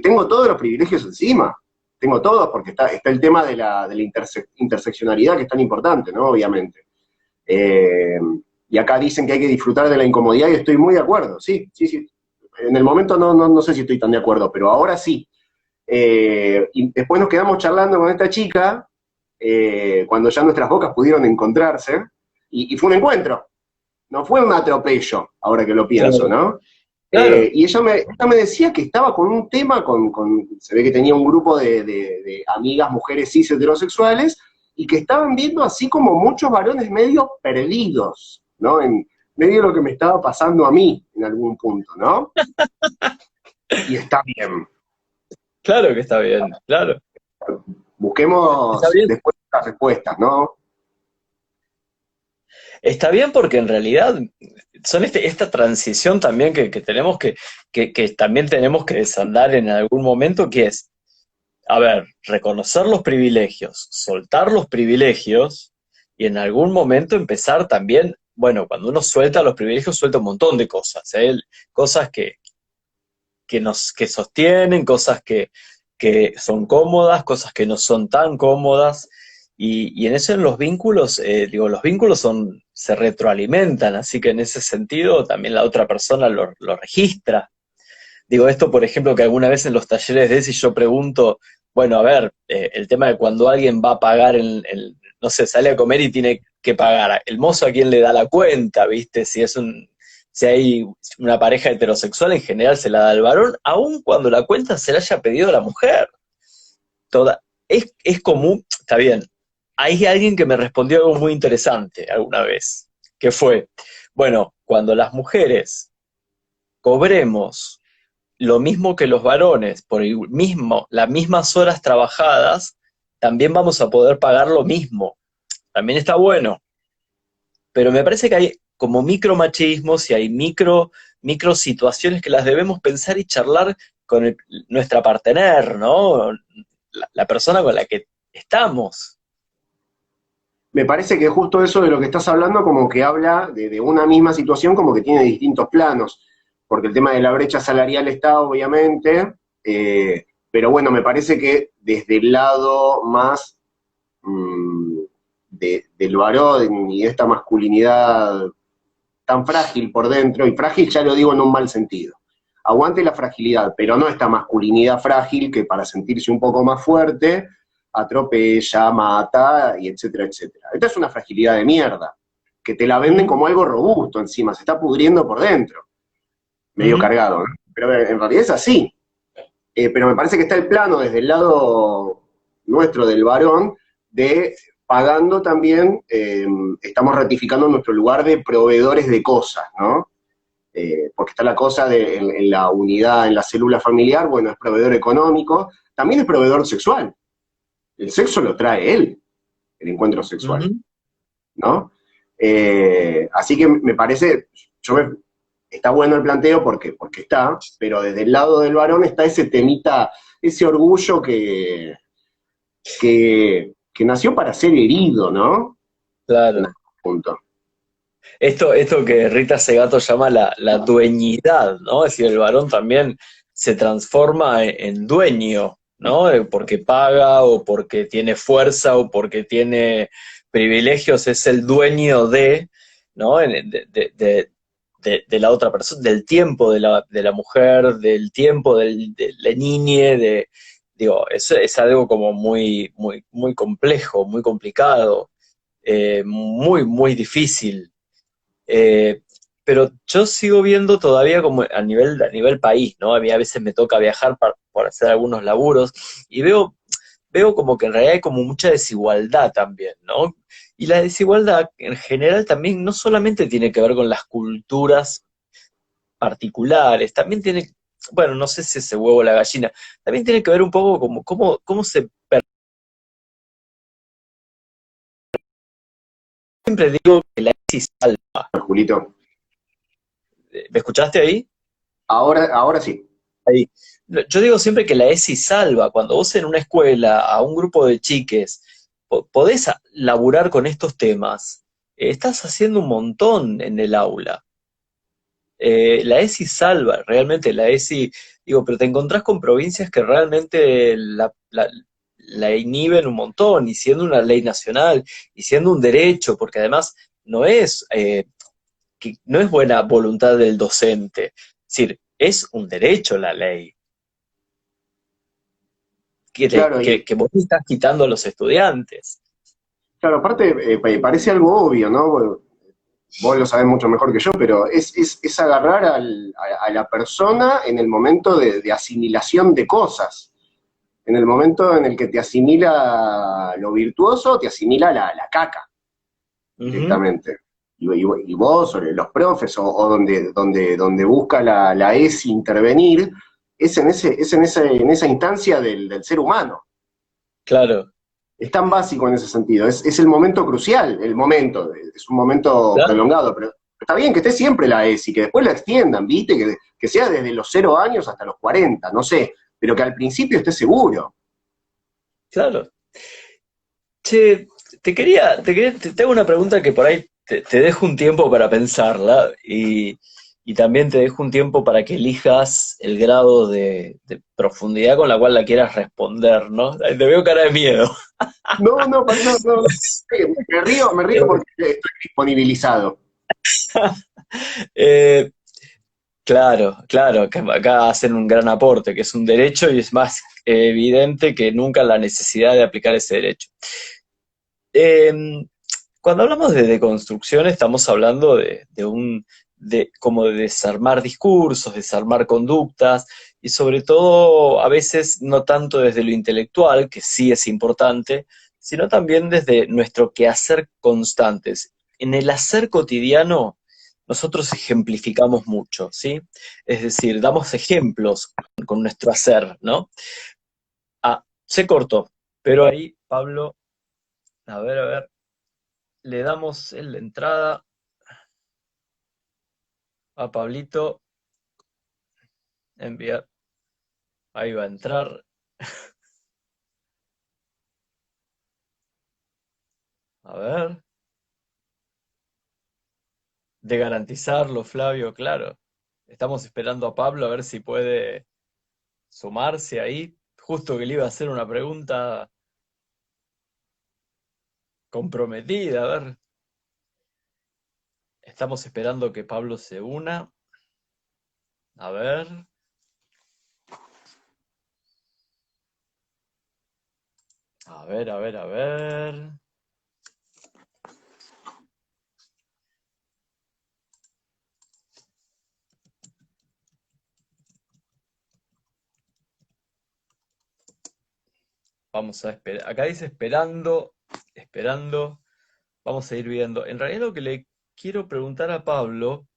tengo todos los privilegios encima, tengo todos, porque está el tema de la interseccionalidad que es tan importante, ¿no? Obviamente. Eh, y acá dicen que hay que disfrutar de la incomodidad y estoy muy de acuerdo, sí, sí, sí. En el momento no sé si estoy tan de acuerdo, pero ahora sí. Y después nos quedamos charlando con esta chica, cuando ya nuestras bocas pudieron encontrarse, y fue un encuentro, no fue un atropello, ahora que lo pienso, Claro, ¿no? claro. Y ella me decía que estaba con un tema, se ve que tenía un grupo de amigas, mujeres cis heterosexuales, y que estaban viendo así como muchos varones medio perdidos, ¿no? En medio de lo que me estaba pasando a mí en algún punto, ¿no? Y está bien. Claro que está bien, claro. Está Busquemos bien. después las respuestas, ¿no? Está bien porque en realidad son esta transición también que tenemos que también tenemos que desandar en algún momento, que es, a ver, reconocer los privilegios, soltar los privilegios y en algún momento empezar también, bueno, cuando uno suelta los privilegios, suelta un montón de cosas, ¿eh? Cosas que sostienen, cosas que son cómodas, cosas que no son tan cómodas. Y en eso en los vínculos, digo, los vínculos se retroalimentan, así que en ese sentido también la otra persona lo registra. Digo, esto, por ejemplo, que alguna vez en los talleres de ESI yo pregunto, bueno, a ver, el tema de cuando alguien va a pagar, no sé, sale a comer y tiene que pagar, el mozo a quién le da la cuenta, ¿viste? Si hay una pareja heterosexual, en general se la da el varón, aun cuando la cuenta se la haya pedido a la mujer. Es común, está bien. Hay alguien que me respondió algo muy interesante alguna vez, que fue, bueno, cuando las mujeres cobremos lo mismo que los varones por las mismas horas trabajadas, también vamos a poder pagar lo mismo. También está bueno. Pero me parece que hay como micromachismos y hay micro situaciones que las debemos pensar y charlar con nuestra partener, ¿no? La persona con la que estamos. Me parece que justo eso de lo que estás hablando como que habla de una misma situación como que tiene distintos planos, porque el tema de la brecha salarial está obviamente, pero bueno, me parece que desde el lado más mmm, del varón y de esta masculinidad tan frágil por dentro, y frágil ya lo digo en un mal sentido, aguante la fragilidad, pero no esta masculinidad frágil que para sentirse un poco más fuerte atropella, mata, y etcétera, etcétera. Esta es una fragilidad de mierda, que te la venden Mm, como algo robusto encima, se está pudriendo por dentro, medio mm. cargado, ¿no? Pero en realidad es así. Pero me parece que está el plano desde el lado nuestro del varón de pagando también, estamos ratificando nuestro lugar de proveedores de cosas, ¿no? Porque está la cosa en la unidad, en la célula familiar, bueno, es proveedor económico, también es proveedor sexual. El sexo lo trae él, el encuentro sexual, Ujú. ¿no? Así que me parece, está bueno el planteo porque está, pero desde el lado del varón está ese temita, ese orgullo que nació para ser herido, ¿no? En Claro. algún punto. Esto que Rita Segato llama la dueñidad, ¿no? Es decir, el varón también se transforma en dueño, ¿no? Porque paga o porque tiene fuerza o porque tiene privilegios, es el dueño de, ¿no? De la otra persona, del tiempo de la mujer, del tiempo de la niñe, digo, es algo como muy complejo, muy complicado, muy difícil. Eh, pero yo sigo viendo todavía como a nivel país, ¿no? A mí a veces me toca viajar por hacer algunos laburos y veo como que en realidad hay como mucha desigualdad también, ¿no? Y la desigualdad en general también no solamente tiene que ver con las culturas particulares, también tiene, bueno, no sé si ese huevo o la gallina, también tiene que ver un poco como cómo se... Siempre digo que la ESI salva. Julito. ¿Me escuchaste ahí? Ahora sí. Ahí. Yo digo siempre que la ESI salva. Cuando vos en una escuela, a un grupo de chiques, podés laburar con estos temas, estás haciendo un montón en el aula. La ESI salva, realmente la ESI, digo, pero te encontrás con provincias que realmente la inhiben un montón, y siendo una ley nacional, y siendo un derecho, porque además no es, no es buena voluntad del docente, es decir, es un derecho la ley, Claro, que vos le estás quitando a los estudiantes. claro, aparte parece algo obvio, ¿no? Vos lo sabés mucho mejor que yo, pero es agarrar a la persona en el momento de asimilación de cosas. En el momento en el que te asimila lo virtuoso, te asimila la caca Ujú. directamente. Y vos, o los profes, o donde busca la ESI intervenir, en esa instancia del ser humano. Claro, Es tan básico en ese sentido, es el momento crucial, es un momento claro, prolongado, pero está bien que esté siempre la ESI, que después la extiendan, ¿viste? Que sea desde los 0 años hasta los 40, no sé, pero que al principio esté seguro. claro. Che, te hago una pregunta que por ahí te dejo un tiempo para pensarla y también te dejo un tiempo para que elijas el grado de profundidad con la cual la quieras responder, ¿no? Te veo cara de miedo. No, no, no, no, me río porque estoy disponibilizado. Eh, claro, claro, que acá hacen un gran aporte, que es un derecho y es más evidente que nunca la necesidad de aplicar ese derecho. Eh, Cuando hablamos de deconstrucción estamos hablando de como de desarmar discursos, desarmar conductas y sobre todo a veces no tanto desde lo intelectual, que sí es importante, sino también desde nuestro quehacer constantes. En el hacer cotidiano nosotros ejemplificamos mucho, ¿sí? Es decir, damos ejemplos con nuestro hacer, ¿no? Ah, se cortó, pero ahí, Pablo, a ver. Le damos en la entrada a Pablito, enviar, ahí va a entrar, a ver, de garantizarlo, Flavio, claro. Estamos esperando a Pablo a ver si puede sumarse ahí. Justo que le iba a hacer una pregunta comprometida, a ver. Estamos esperando que Pablo se una. A ver, a ver. Vamos a esperar. Acá dice esperando, esperando. Vamos a ir viendo. En realidad lo que le quiero preguntar a Pablo,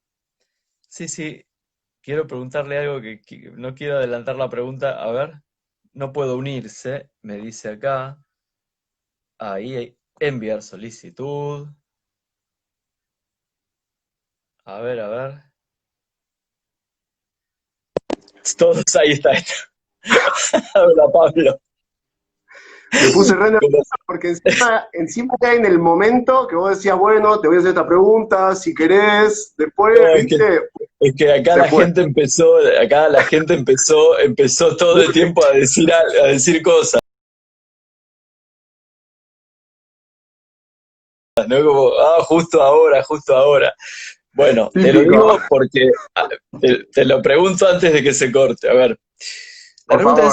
sí, sí, quiero preguntarle algo que no quiero adelantar la pregunta. A ver, no puedo unirse, me dice acá. Ahí, enviar solicitud. A ver, a ver. Todos ahí está. Hola, Pablo. Me puse re nervioso ¿Cómo- porque encima cae en el momento que vos decías, bueno, te voy a hacer esta pregunta, si querés, después, no, ¿viste? Es que acá Se la fue. gente empezó, empezó todo el tiempo a decir, a decir cosas, ¿no? Como, justo ahora, justo ahora. Bueno, te lo Típico. digo porque te lo pregunto antes de que se corte. A ver, la Por pregunta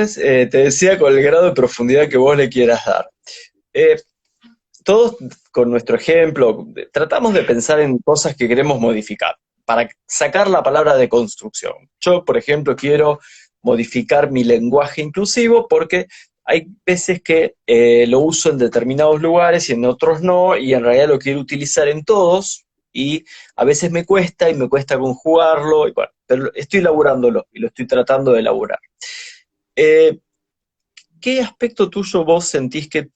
es, favor, te decía con el grado de profundidad que vos le quieras dar. Eh, Todos con nuestro ejemplo tratamos de pensar en cosas que queremos modificar para sacar la palabra de construcción. Yo, por ejemplo, quiero modificar mi lenguaje inclusivo porque hay veces que lo uso en determinados lugares y en otros no, y en realidad lo quiero utilizar en todos, y a veces me cuesta y me cuesta conjugarlo, y bueno, pero estoy laburándolo y lo estoy tratando de elaborar. Eh, ¿Qué aspecto tuyo vos sentís que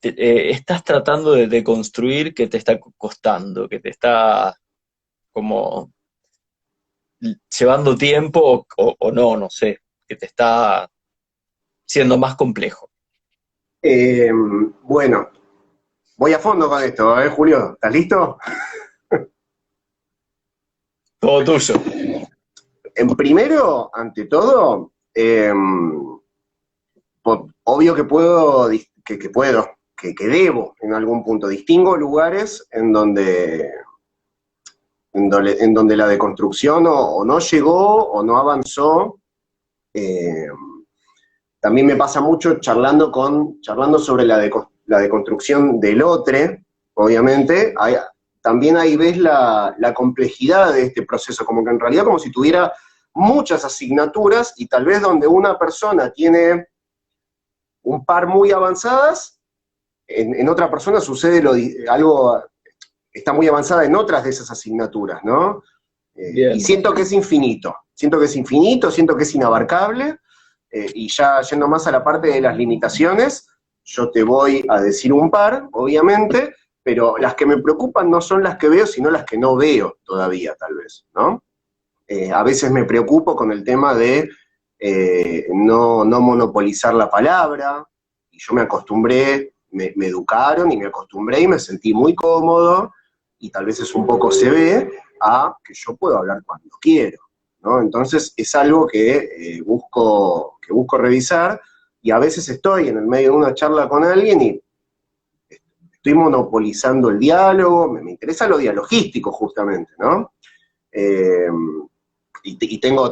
estás tratando de construir que te está costando, que te está como llevando tiempo o no, no sé, que te está siendo más complejo? eh, bueno, voy a fondo con esto, Julio, ¿estás listo? Todo tuyo. En primero, ante todo, obvio que puedo, que debo en algún punto. Distingo lugares en donde la deconstrucción o no llegó o no avanzó. Eh, También me pasa mucho charlando sobre la deconstrucción del otro, obviamente. También ahí ves la complejidad de este proceso, como que en realidad como si tuviera muchas asignaturas y tal vez donde una persona tiene un par muy avanzadas, en otra persona sucede algo, está muy avanzada en otras de esas asignaturas, ¿no? Y Bien. siento que es infinito, siento que es inabarcable, y ya yendo más a la parte de las limitaciones, yo te voy a decir un par, obviamente, pero las que me preocupan no son las que veo, sino las que no veo todavía, tal vez, ¿no? A veces me preocupo con el tema de no monopolizar la palabra, y yo me acostumbré, me educaron y me acostumbré y me sentí muy cómodo, y tal vez es un poco se ve, a que yo puedo hablar cuando quiero, ¿no? Entonces es algo que busco revisar, y a veces estoy en el medio de una charla con alguien y estoy monopolizando el diálogo, me interesa lo dialogístico justamente, ¿no? Eh, y tengo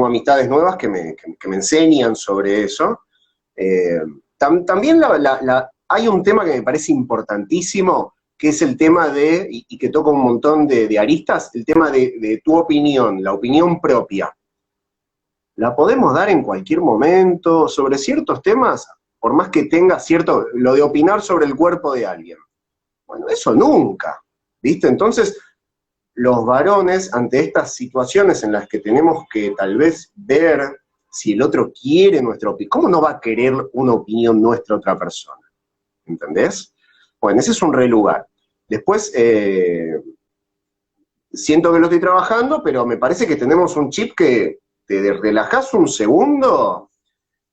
amistades nuevas que me enseñan sobre eso. Eh, También hay un tema que me parece importantísimo, que es el tema y que toca un montón de aristas, el tema de tu opinión, la opinión propia. La podemos dar en cualquier momento sobre ciertos temas, por más que tenga lo de opinar sobre el cuerpo de alguien. Bueno, eso nunca, ¿viste? Entonces, los varones, ante estas situaciones en las que tenemos que tal vez ver si el otro quiere nuestra opinión, ¿cómo no va a querer una opinión nuestra otra persona? ¿Entendés? Bueno, ese es un re lugar. Después, siento que lo estoy trabajando, pero me parece que tenemos un chip que te relajás un segundo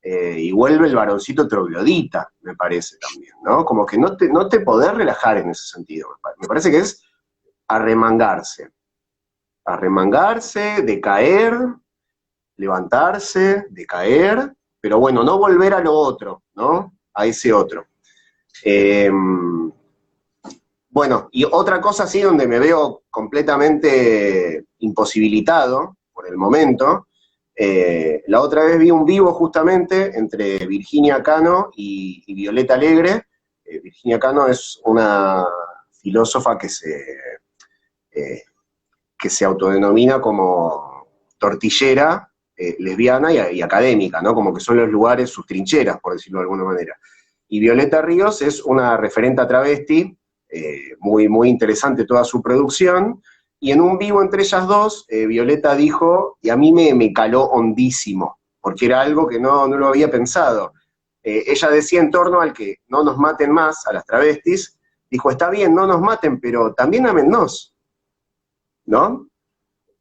y vuelve el varoncito troglodita, me parece también, ¿no? Como que no te podés relajar en ese sentido. Me parece que es arremangarse. Arremangarse, decaer, levantarse, decaer, pero bueno, no volver a lo otro, ¿no? A ese otro. Eh, bueno, y otra cosa así donde me veo completamente imposibilitado por el momento, la otra vez vi un vivo justamente entre Virginia Cano y Violeta Alegre. Virginia Cano es una filósofa eh, que se autodenomina como tortillera, lesbiana y académica, ¿no? Como que son los lugares, sus trincheras, por decirlo de alguna manera. Y Violeta Ríos es una referente travesti, muy interesante toda su producción, y en un vivo entre ellas dos, Violeta dijo, y a mí me caló hondísimo, porque era algo que no lo había pensado. Ella decía en torno al que no nos maten más a las travestis, dijo, está bien, no nos maten, pero también amennos, ¿no?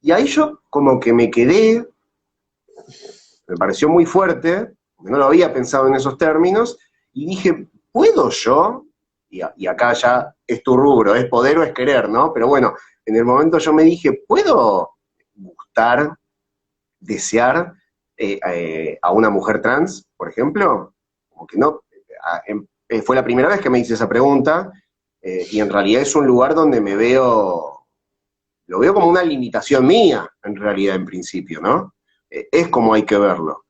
Y ahí yo como que me quedé, me pareció muy fuerte, porque no lo había pensado en esos términos, y dije, ¿puedo yo? Y acá ya es tu rubro, es poder o es querer, ¿no? Pero bueno, en el momento yo me dije, ¿puedo gustar, desear a una mujer trans, por ejemplo? Como que no. Fue la primera vez que me hice esa pregunta, y en realidad es un lugar donde lo veo como una limitación mía, en realidad, en principio, ¿no? Es como hay que verlo.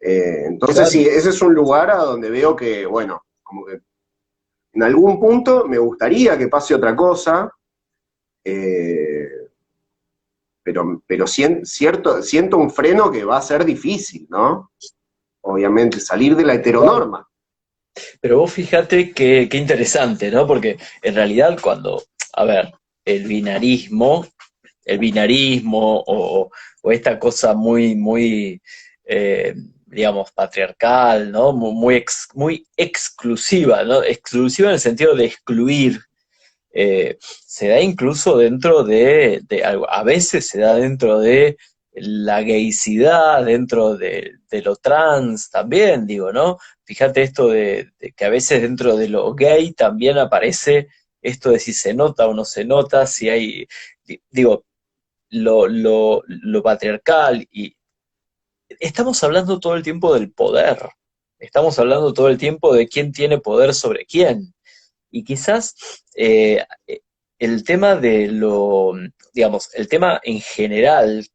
Entonces sí, Claro. ese es un lugar a donde veo que, bueno, como que en algún punto me gustaría que pase otra cosa, eh, pero siento un freno que va a ser difícil, ¿no? Obviamente, salir de la Claro. heteronorma. Pero vos fíjate qué interesante, ¿no? Porque en realidad cuando, a ver, el binarismo, el binarismo o esta cosa muy, eh, digamos, patriarcal, ¿no? Muy exclusiva, ¿no? Exclusiva en el sentido de excluir. Se da incluso dentro a veces se da dentro de la gaycidad, dentro de lo trans también, digo, ¿no? Fíjate esto de que a veces dentro de lo gay también aparece esto de si se nota o no se nota, si hay, digo, lo patriarcal, y estamos hablando todo el tiempo del poder, estamos hablando todo el tiempo de quién tiene poder sobre quién, y quizás el tema digamos, el tema en general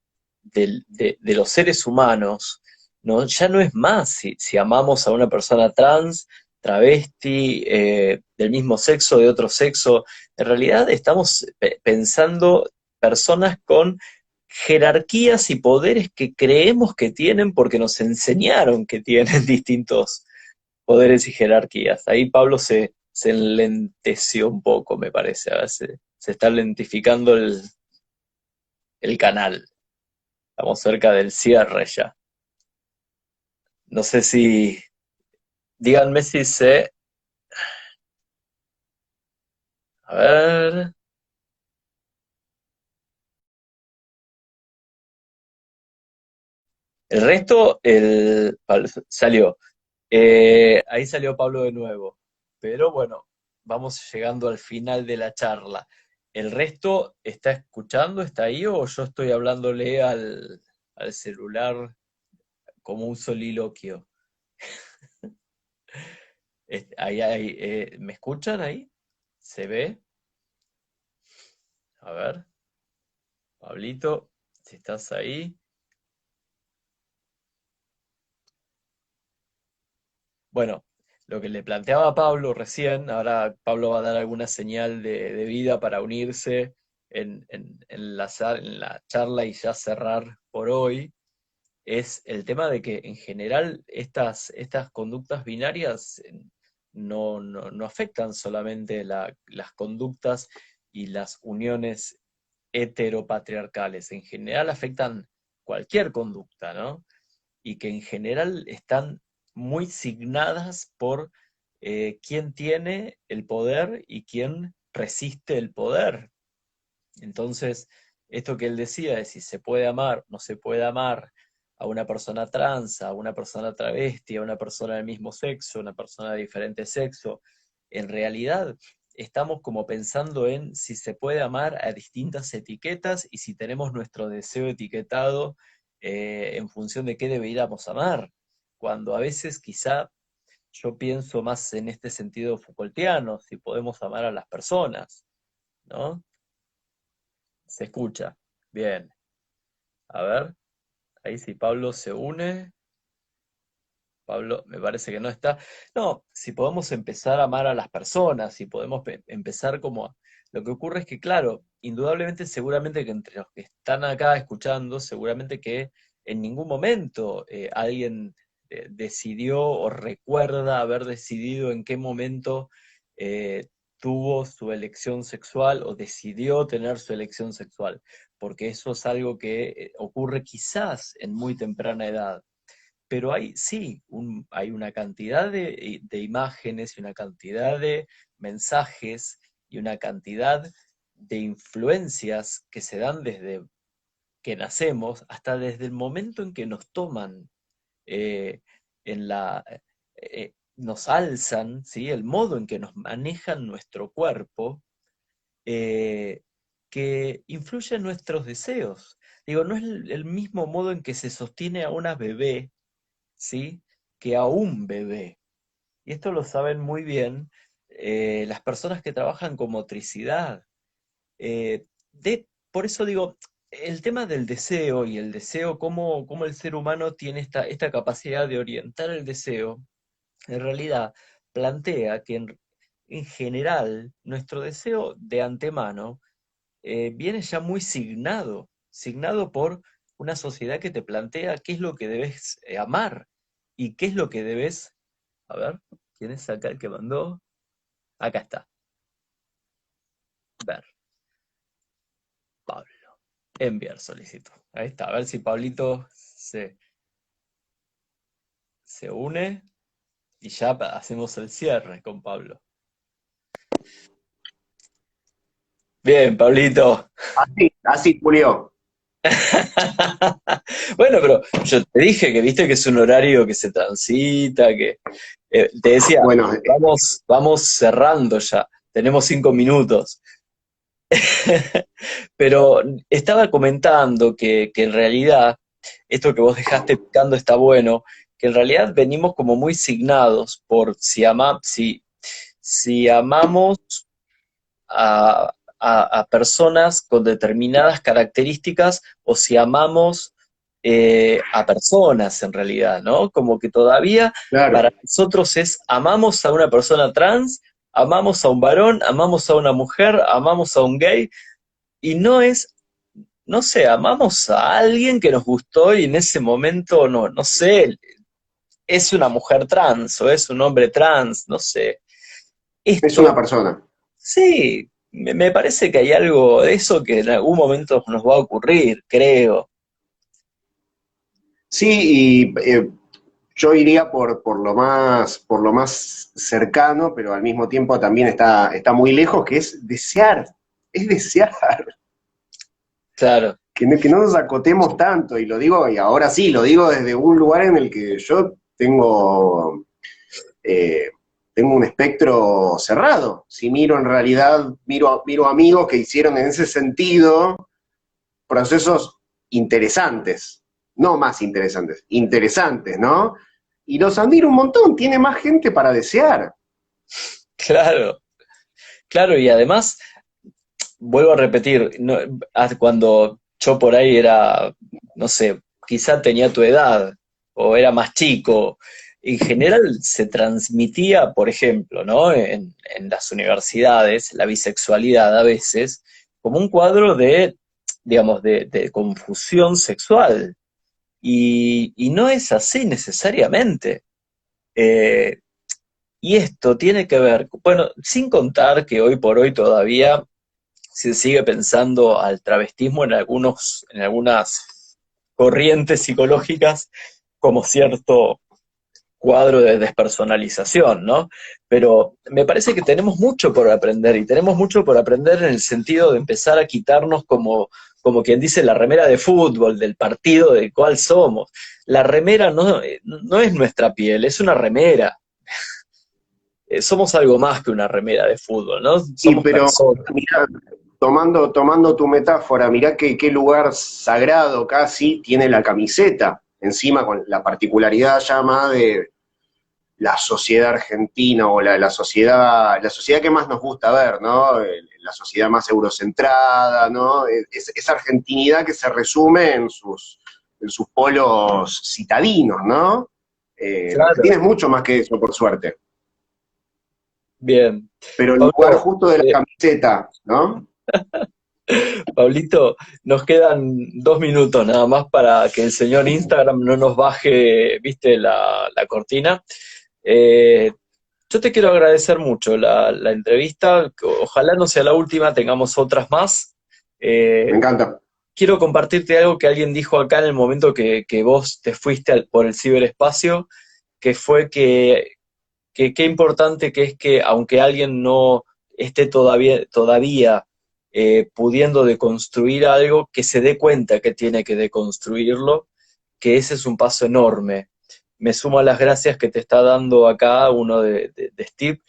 de los seres humanos, ¿no? Ya no es más si amamos a una persona trans, travesti, del mismo sexo, de otro sexo. En realidad estamos pensando personas con jerarquías y poderes que creemos que tienen porque nos enseñaron que tienen distintos poderes y jerarquías. Ahí Pablo se enlenteció un poco, me parece. A ver, se está lentificando el canal. Estamos cerca del cierre ya. No sé si. Díganme si se. A ver. El resto, salió. Ahí salió Pablo de nuevo. Pero bueno, vamos llegando al final de la charla. ¿El resto está escuchando? ¿Está ahí o yo estoy hablándole al celular como un soliloquio? ¿Me escuchan ahí? ¿Se ve? A ver, Pablito, si estás ahí. Bueno, lo que le planteaba a Pablo recién, ahora Pablo va a dar alguna señal de vida para unirse en la charla y ya cerrar por hoy, es el tema de que en general estas conductas binarias no afectan solamente las conductas y las uniones heteropatriarcales, en general afectan cualquier conducta, ¿no? Y que en general están muy signadas por quién tiene el poder y quién resiste el poder. Entonces, esto que él decía de si se puede amar, no se puede amar a una persona trans, a una persona travesti, a una persona del mismo sexo, a una persona de diferente sexo, en realidad estamos como pensando en si se puede amar a distintas etiquetas y si tenemos nuestro deseo etiquetado en función de qué deberíamos amar, cuando a veces quizá yo pienso más en este sentido Foucaultiano, si podemos amar a las personas, ¿no? Se escucha. Bien. A ver, ahí si Pablo se une. Pablo me parece que no está. No, si podemos empezar a amar a las personas, si podemos empezar como. Lo que ocurre es que, claro, indudablemente, seguramente que entre los que están acá escuchando, seguramente que en ningún momento alguien decidió o recuerda haber decidido en qué momento eh, tuvo su elección sexual o decidió tener su elección sexual, porque eso es algo que ocurre quizás en muy temprana edad, pero hay, sí, hay una cantidad de imágenes y una cantidad de mensajes y una cantidad de influencias que se dan desde que nacemos hasta desde el momento en que nos toman eh, nos alzan, ¿sí? El modo en que nos manejan nuestro cuerpo, eh, que influye en nuestros deseos. Digo, no es el mismo modo en que se sostiene a una bebé, ¿sí? Que a un bebé. Y esto lo saben muy bien las personas que trabajan con motricidad. Por eso digo, el tema del deseo y el deseo, cómo el ser humano tiene esta capacidad de orientar el deseo, en realidad plantea que en general nuestro deseo de antemano viene ya muy signado por una sociedad que te plantea qué es lo que debes amar y qué es lo que debes, a ver, ¿quién es acá el que mandó? Acá está, ver, Pablo, enviar solicitud. Ahí está, a ver si Pablito se une y ya hacemos el cierre con Pablo. Bien, Pablito. Así, Julio. Bueno, pero yo te dije que viste que es un horario que se transita, que te decía, Bueno, vamos cerrando ya, tenemos 5 minutos. Pero estaba comentando que en realidad, esto que vos dejaste picando está bueno, que en realidad venimos como muy signados por si amamos a personas con determinadas características o si amamos a personas en realidad, ¿no? Como que todavía claro, para nosotros es amamos a una persona trans, amamos a un varón, amamos a una mujer, amamos a un gay, y no es, no sé, amamos a alguien que nos gustó y en ese momento, no sé, es una mujer trans o es un hombre trans, no sé. es Esto una persona. sí, me parece que hay algo de eso que en algún momento nos va a ocurrir, creo. Sí, y yo iría por lo más cercano, pero al mismo tiempo también está muy lejos, que es desear, Claro, que no nos acotemos tanto, y lo digo, y ahora sí, lo digo desde un lugar en el que yo eh, tengo un espectro cerrado. Si miro en realidad, miro amigos que hicieron en ese sentido procesos interesantes, no más interesantes, interesantes, ¿no? Y los admiro un montón, tiene más gente para desear. claro, claro, y además, vuelvo a repetir, cuando yo por ahí era, no sé, quizá tenía tu edad o era más chico, en general se transmitía, por ejemplo, ¿no? En las universidades, la bisexualidad a veces, como un cuadro de, digamos, de confusión sexual. Y no es así necesariamente. Eh, y esto tiene que ver, bueno, sin contar que hoy por hoy todavía se sigue pensando al travestismo en algunas corrientes psicológicas como cierto cuadro de despersonalización, ¿no? Pero me parece que tenemos mucho por aprender y tenemos mucho por aprender en el sentido de empezar a quitarnos como quien dice la remera de fútbol del partido del cual somos. La remera no es nuestra piel, es una remera. Somos algo más que una remera de fútbol, ¿no? Y Somos pero, personas. mirá, tomando tu metáfora, mirá qué lugar sagrado casi tiene la camiseta, encima con la particularidad llama de la sociedad argentina o la sociedad que más nos gusta ver, ¿no? La sociedad más eurocentrada, ¿no? Esa argentinidad que se resume en sus polos citadinos, ¿no? Claro, Tienes mucho más que eso, por suerte. bien. Pero el lugar Pablo, justo de la camiseta, ¿no? Pablito, nos quedan 2 minutos nada más para que el señor Instagram no nos baje, viste, la cortina. Eh, yo te quiero agradecer mucho la entrevista. Ojalá no sea la última, tengamos otras más. Me Eh, encanta. quiero compartirte algo que alguien dijo acá en el momento que vos te fuiste por el ciberespacio, que fue que qué importante que es que aunque alguien no esté todavía pudiendo deconstruir algo, que se dé cuenta que tiene que deconstruirlo, que ese es un paso enorme. Me sumo a las gracias que te está dando acá uno de Steve,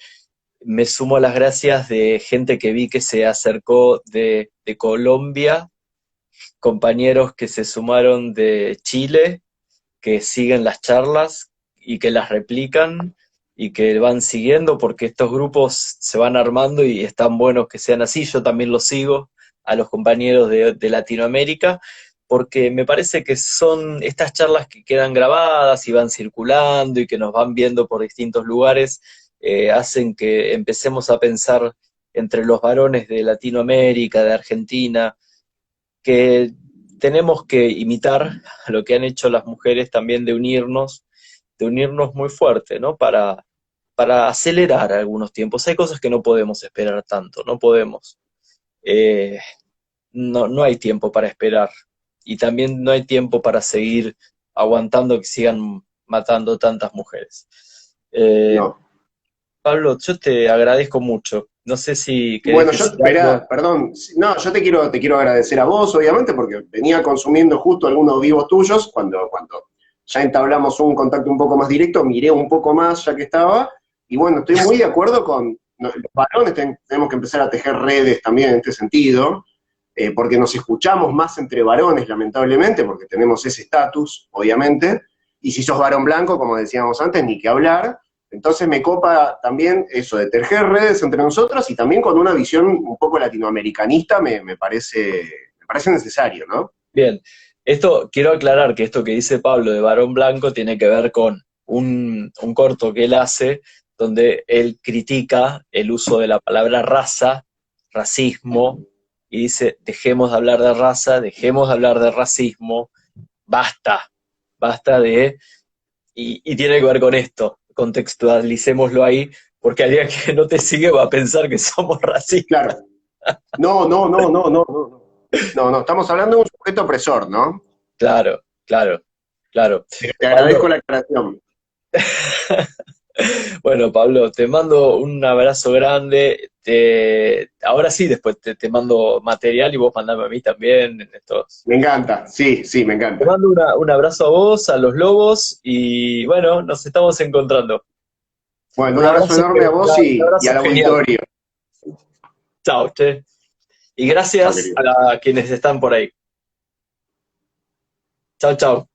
me sumo a las gracias de gente que vi que se acercó de Colombia, compañeros que se sumaron de Chile, que siguen las charlas y que las replican y que van siguiendo porque estos grupos se van armando y están buenos que sean así. Yo también los sigo a los compañeros de Latinoamérica porque me parece que son estas charlas que quedan grabadas y van circulando y que nos van viendo por distintos lugares, hacen que empecemos a pensar entre los varones de Latinoamérica, de Argentina, que tenemos que imitar lo que han hecho las mujeres también de unirnos muy fuerte, ¿no? Para acelerar algunos tiempos. Hay cosas que no podemos esperar tanto, no podemos. Eh, no hay tiempo para esperar. Y también no hay tiempo para seguir aguantando que sigan matando tantas mujeres. Eh, No. Pablo, yo te agradezco mucho. No sé si querés Bueno, yo, decir algo. verá, perdón, no, yo te quiero agradecer a vos, obviamente, porque venía consumiendo justo algunos vivos tuyos, cuando ya entablamos un contacto un poco más directo, miré un poco más ya que estaba, y bueno, estoy muy de acuerdo con, los varones tenemos que empezar a tejer redes también en este sentido, porque nos escuchamos más entre varones, lamentablemente, porque tenemos ese estatus, obviamente, y si sos varón blanco, como decíamos antes, ni que hablar. Entonces me copa también eso de tejer redes entre nosotros y también con una visión un poco latinoamericanista me parece necesario, ¿no? Bien, esto quiero aclarar que esto que dice Pablo de varón blanco tiene que ver con un corto que él hace donde él critica el uso de la palabra raza, racismo, y dice, dejemos de hablar de raza, dejemos de hablar de racismo, basta, basta de... Y tiene que ver con esto, contextualicémoslo ahí, porque al día que no te sigue va a pensar que somos racistas. Claro. No, no, no, no, no, no, no. No, no, estamos hablando de un sujeto opresor, ¿no? Claro, claro, claro. Te agradezco Pablo, la aclaración. bueno, Pablo, te mando un abrazo grande. Ahora sí, después te mando material y vos mandame a mí también en estos. Me encanta, sí, sí, me Te encanta. mando un abrazo a vos, a los lobos, y bueno, nos estamos encontrando. Bueno, Un un abrazo abrazo, enorme a vos un y abrazo al genial. auditorio. Chao, che. Y Chao, gracias querido. a quienes están por ahí. Chao, chao.